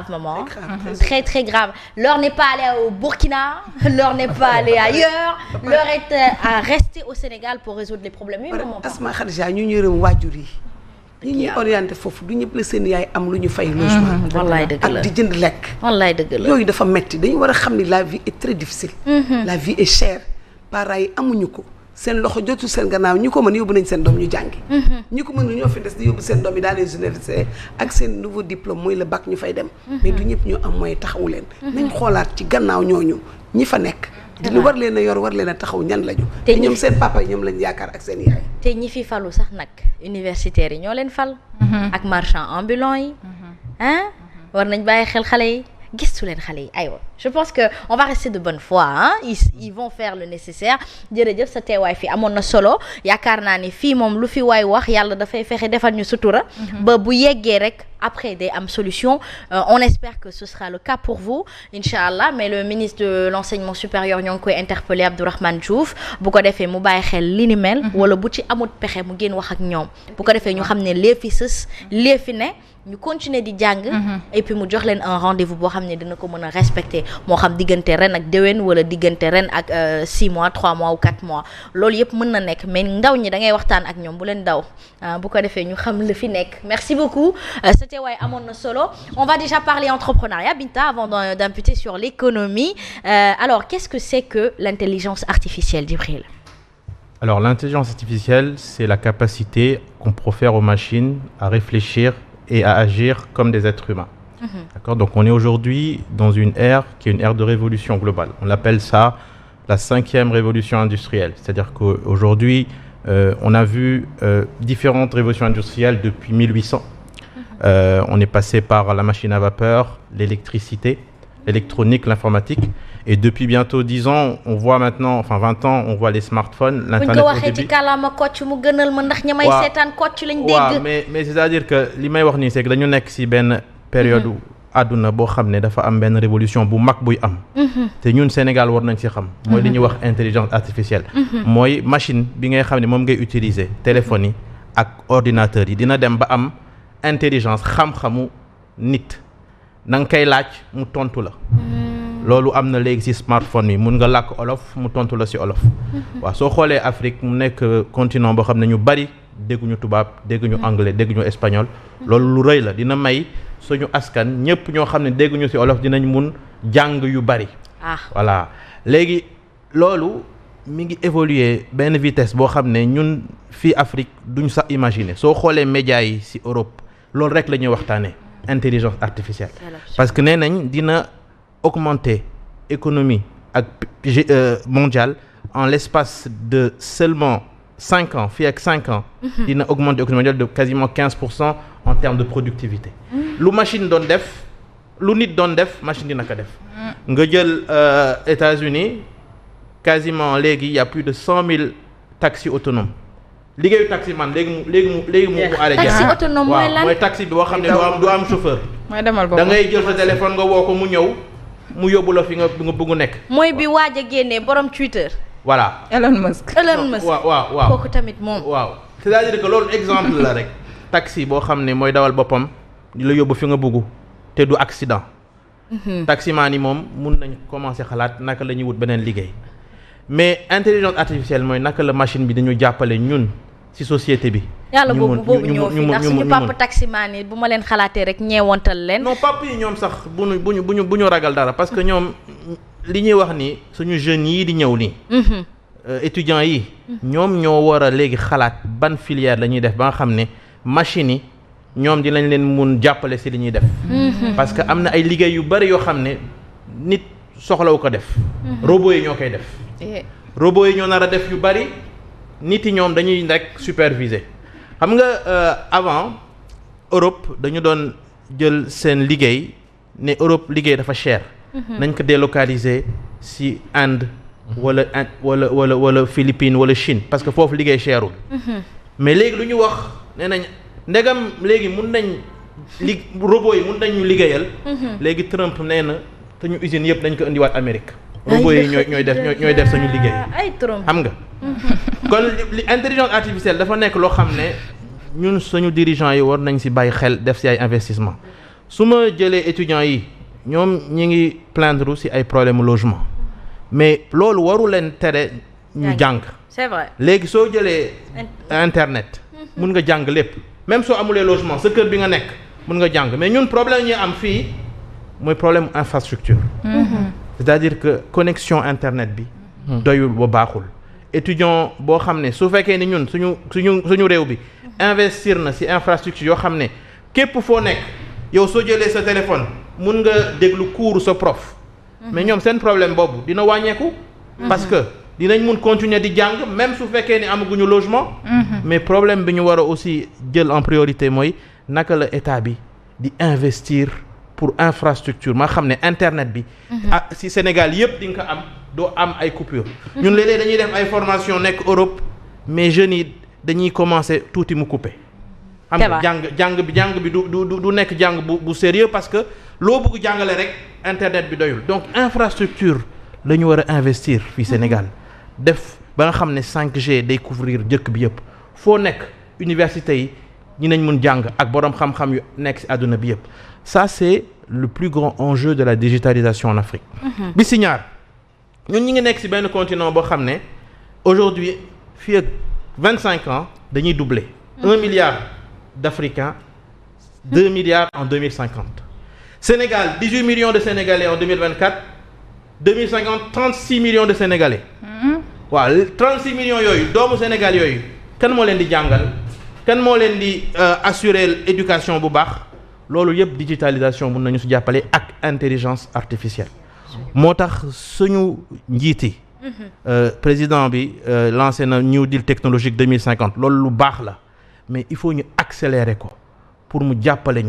Maman, très très grave. L'heure n'est pas allée au Burkina, l'heure n'est pas allée ailleurs, l'heure est à rester au Sénégal pour résoudre les problèmes. Oui, maman. Asma Khadija ñu yërëm waajur yi. ñi ñuy orienté foofu du ñëpp la seen yaay am lu ñu fay logement. wallaay dëgg la ak di jënd lekk. wallaay dëgg la yooyu dafa metti dañu war a xam ni la vie est très difficile. la vie est chère. parents yi amuñu ko. seen loxo jotul seen gannaaw ñi ko mën yóbbu nañ seen doom ñu jàngi. ñi ko mën ñoo fi des di yóbbu seen doom yi dans les universités ak seen nouveau diplôme mooy le bac ñu fay dem. mais du ñëpp ñoo am mooy taxawu leen. nañ xoolaat ci gannaaw ñooñu ñi fa nekk. di lu war leen a yor war leen a taxaw ñan lañu. te ñoom seen papa yi ñoom lañ yaakaar ak seen yaay. te ñi fi falu sax nag universitaires yi ñoo leen fal. ak marchand ambulant yi. war nañ bàyyi xel xale yi. gistu leen xale yi aywa je pense que on va rester de bonne foi ils vont faire le nécessaire jërëjëf sa teewaay fii amoon na solo yaakaar naa ni fii moom lu fi waay wax yàlla dafay fexe defal ñu sutura ba bu yeggee rek après day am solution on espère que ce sera le cas pour vous inch'Allah mais le ministre de l'enseignement supérieur ñoo ngi koy interpeller Abdourahmane Diouf bu ko defee mu bàyyi xel li ni mel wala bu ci amut pexe mu génn wax ak ñoom bu ko defee ñu xam ne lee fi sës lee fi ne ñu continuer di jàng et puis mu jox leen un rendez-vous boo xam ne dina ko mën a respecter moo xam diggante ren ak déwén wala diggante ren ak 6 mois 3 mois ou 4 mois loolu yëpp mën na nekk mais ndaw ñi da ngay waxtaan ak ñoom bu leen daw bu ko defee ñu xam la fi nekk merci beaucoup c'était waaye amoon na solo on va déjà parler entrepreneuriat Binta avant d'imputer sur l'économie alors qu'est-ce que c'est que l'intelligence artificielle Djibril? Alors l'intelligence artificielle c'est la capacité qu'on profère aux machines à réfléchir et à agir comme des êtres humains. D'accord? Donc on est aujourd'hui dans une ère qui est une ère de révolution globale. On appelle ça la 5e révolution industrielle. C'est-à-dire qu'aujourd'hui, on a vu différentes révolutions industrielles depuis 1800. On est passé par la machine à vapeur, l'électricité, l'électronique, l'informatique. Et depuis bientôt 10 ans, on voit maintenant, enfin 20 ans, on voit les smartphones, l'internet au début. Mais c'est-à-dire que li may wax nii c'est que dañu nekk ci benn période àdduna boo xam ne dafa am benn révolution bu mag buy am. te ñun Sénégal war nañ ci xam. mooy li ñuy wax intelligence artificielle. mooy machine bi ngay xam ne moom ngay utiliser téléphone yi ak ordinateur yi dina dem ba am intelligence xam-xamu nit na nga koy laaj mu tontu la. loolu am na léegi ci smartphone yi mun nga làkk olof mu tontu la ci olof. waaw soo xoolee Afrique mu nekk continent boo xam ne ñu bari dégguñu tubaab dégguñu anglais dégguñu espagnol. loolu lu rëy la dina may suñu askan ñëpp ñoo xam ne dégguñu ci olof dinañ mun jàng yu bari. voilà léegi loolu mi ngi évoluer benn vitesse boo xam ne ñun fii Afrique duñ sax imaginer soo xoolee médias yi ci Europe loolu rek la ñuy waxtaanee intelligence artificielle. parce que nee nañ dina augmenter économie mondiale en l'espace de seulement 5 ans, fii ak 5 ans, dina augmenter l'économie mondiale de quasiment 15% en termes de productivité. lu machine doon def lu nit doon def machine dina ko def. nga jël États-Unis quasiment léegi il y a plus de 100 000 taxis autonomes. liggéeyu taxi man léegi mu arrêté. taxi autonome mooy lan mooy taxi bi boo xam ne du am chauffeur. mooy demal da ngay jël sa téléphone nga woo ko mu ñëw mu yóbbu la fi nga bëgg nekk. mooy bi waaj a génnee borom Twitter. voilà Elon Musk. waaw kooku tamit moom. waaw c'est-à-dire que loolu exemple la rek. taxi boo xam ne mooy dawal boppam di la yóbbu fi nga bëgg te du accident. taximaan yi moom mun nañ commencer xalaat naka la ñuy wut beneen liggéey mais intelligence artificielle mooy naka la machine bi dañu jàppale ñun ci société bi. yàlla boobu ñëw fi ndax suñu papa taximaan yi bu ma leen xalaatee rek ñeewantal leen. non papa yi ñoom sax bu ñu ragal dara parce que ñoom li ñuy wax ni suñu jeunes yii di ñëw nii. étudiants yi. ñoom ñoo war a léegi xalaat ban filière la ñuy def ba nga xam ne machines yi ñoom dinañ leen mun jàppale ci li ñuy def. parce que am na ay liggéey yu bari yoo xam ne nit soxlawu ko def. robots yi ñoo koy def. robots yi ñoo nar a def yu bari nit yi ñoom dañuy rek superviser. xam nga avant Europe dañu doon jël seen liggéey ne Europe liggéey dafa cher. nañ ko délocaliser ci Inde. wala Philippines wala Chine parce que foofu liggéey cherul. mais léegi lu ñu wax nee nañ ndegam léegi mun nañ robots yi mun nañ ñu liggéeyal. léegi Trump nee na te ñu usines yëpp dañ ko indiwaat Amérique. robots yi ñooy def sañu liggéey. ay Trump xam nga. kon li intelligence artificielle dafa nekk loo xam ne ñun suñu dirigeants yi war nañ ci bàyyi xel def ci ay investissement su ma jëlee étudiants yi ñoom ñi ngi plaindre ci ay problème logement mais loolu waru leen tere ñu jàng. c'est vrai léegi soo jëlee internet mun nga jàng lépp même soo amulee logement sa kër bi nga nekk mun nga jàng mais ñun problème ñi am fii mooy problème infrastructure. c'est-à-dire que connexion internet bi doyul ba baaxul. étudiant boo xam ne su fekkee ni ñun suñu réew bi investir na ci infrastructure yoo xam ne képp foo nekk yow soo jëlee sa téléphone mun nga déglu cours sa prof mais ñoom seen problème boobu dina wàññeeku parce que dinañ mun continuer di jàng même su fekkee ni amaguñu logement mais problème bi ñu war a aussi jël en priorité mooy naka la état bi di investir pour infrastructure ma xam ne internet bi ci Sénégal yépp di nga ko am doo am ay coupure ñun léeg-léeg dañuy def ay formation nekk Europe mais jeunes yi dañuy commencer tuuti mu couper xam nga jàng bi du nekk jàng bu sérieux parce que loo bëgg jàngale rek internet bi doyul donc infrastructure la ñu war a investir fii Sénégal def ba nga xam ne 5G day couvrir dëkk bi yëpp foo nekk université yi ñi nañ mun jàng ak boroom xam-xam yu nekk ci àdduna bi yëpp ça c'est le plus grand enjeu de la digitalisation en Afrique bi si ñaar ñun ñi ngi nekk ci benn continent boo xam ne aujourd'hui fii ak 25 ans dañuy doubler 1 milliard d'Africains 2 milliards en 2050 Sénégal 18 millions de Sénégalais en 2024 2050 36 millions de Sénégalais waaw 36 millions yooyu doomu Sénégal yooyu kan moo leen di jàngal kan moo leen di assurer éducation bu baax loolu yëpp digitalisation mën nañu si jàppale ak intelligence artificielle moo tax suñu njiiti président bi lancé na New Deal technologique 2050 loolu lu baax la mais il faut ñu accélérer ko pour mu jàppale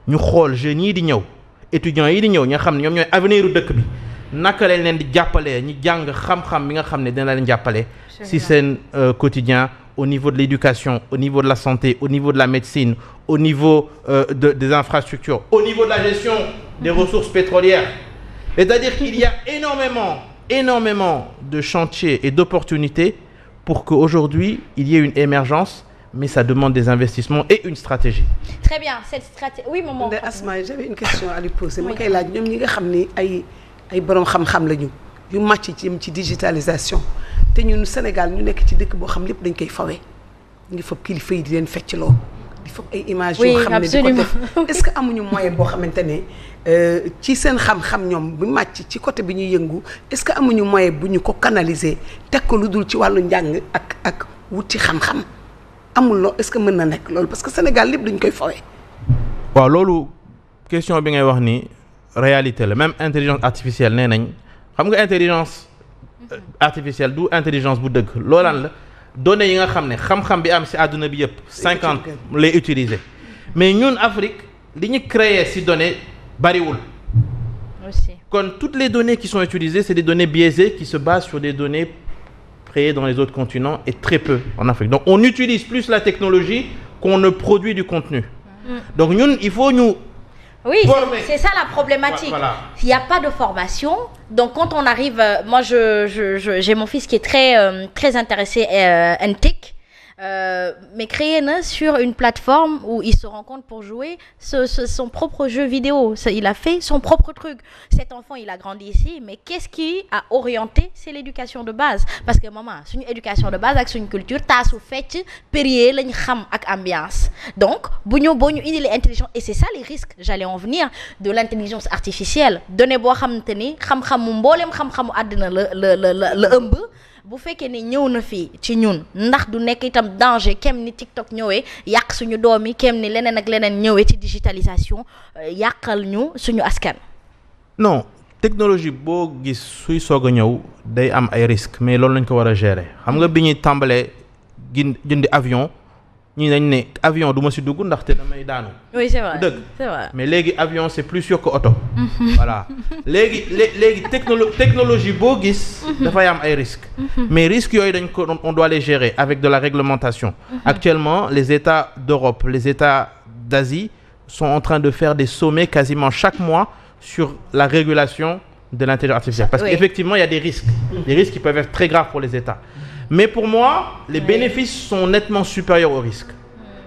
ñu xool jeunes yi di ñëw étudiants yi di ñëw ñi nga xam ne ñoom ñooy avenir u dëkk bi naka lañ leen di jàppalee ñi jàng xam-xam bi nga xam ne dina leen jàppale si seen quotidien au niveau de l'éducation au niveau de la santé au niveau de la médecine au niveau des infrastructures au niveau de la gestion des ressources pétrolières c'est-à-dire qu'il y a énormément de chantiers et d'opportunités pour qu'aujourd'hui il y ait une émergence mais ça demande des investissements et une stratégie. Très bien, cette stratégie. Oui, maman. Asma, j'avais une question à lui poser. Ma kay laaj ñoom ñi nga xam ni ay borom xam-xam lañu yu màcc ci digitalisation te ñun Sénégal ñu nekk ci dëkk boo xam lépp dañ koy fawee ñu ngi foog kilifa yi di leen feccloo di foog ay images yoo xam ne di ko def est-ce que amuñu moyen boo xamante ne ci seen xam-xam ñoom bu màcc ci côté bi ñuy yëngu est-ce que amuñu moyen bu ñu ko canaliser teg ko lu dul ci wàllu njàng ak wuti xam-xam amul loo est-ce que mën na nekk loolu parce que Sénégal lépp dañ koy fawee. waaw loolu question bi ngay wax ni réalité la même intelligence artificielle nee nañ xam nga intelligence artificielle du intelligence bu dëgg loolaan la données yi nga xam ne xam-xam bi am ci àdduna bi yëpp 50 lay utiliser mais ñun Afrique li ñu créer ci données bariwul aussi kon toutes les données qui sont utilisées c'est des données biaisées qui se basent sur des données créées dans les autres continents et très peu en Afrique donc on utilise plus la technologie qu'on ne produit du contenu donc ñun il faut ñu oui, c'est ça la problématique. Voilà. Il n'y a pas de formation. Donc, quand on arrive... moi, j'ai mon fils qui est très intéressé en tech. Mais créé sur une plateforme où il se rencontre pour jouer son propre jeu vidéo. Il a fait son propre truc. Cet enfant, il a grandi ici. Mais qu'est-ce qui a orienté? C'est l'éducation de base. Parce que maman, c'est une éducation de base avec une culture. T'as fait périer lañ xam ak ambiance. Donc, bu ñu indi l'intelligence. Et c'est ça les risques. J'allais en venir de l'intelligence artificielle. Donné boo xamante ni xam-xamu mbooleem xam-xamu àddina la ëmb. bu fekkee ne ñëw na fii ci ñun ndax du nekk itam danger kem ni TikTok ñëwee yàq suñu doom yi kem ni leneen ak leneen ñëwee ci digitalisation yàqal ñu suñu askan. non technologie boo gis suy soog a ñëw day am ay risques mais loolu lañ ko war a gérer xam nga bi ñuy tàmbalee jëndi avion ñi dañ ne avion du ma si dugg ndaxte damay daanu. oui c'est vrai dëgg c'est vrai mais léegi avion c'est plus sûr que oto. voilà léegi technologie boo gis. dafay am ay risques. mais risques yooyu dañ ko on doit les gérer avec de la réglementation. Actuellement les États d'Europe les États d'Asie sont en train de faire des sommets quasiment chaque mois sur la régulation de l'intelligence artificielle parce qu'effectivement il y a des risques. Des risques qui peuvent être très graves pour les États. Mais pour moi, les bénéfices sont nettement supérieurs aux risques.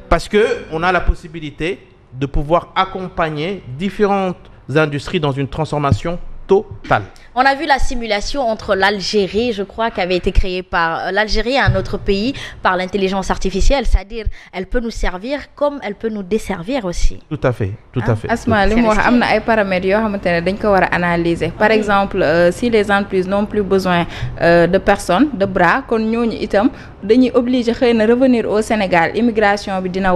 Parce que on a la possibilité de pouvoir accompagner différentes industries dans une transformation totale. On a vu la simulation entre l'Algérie, je crois, qui avait été créée par l'Algérie et un autre pays par l'intelligence artificielle, c'est-à-dire elle peut nous servir comme elle peut nous desservir aussi. Tout à fait, tout à fait. Asma li mu wax am na ay paramètres yoo xamante ne dañ ko war a analyser par exemple si les entreprises n'ont plus besoin de personnes de bras kon ñooñu itam dañuy obligé xëy na revenir au Sénégal immigration bi dina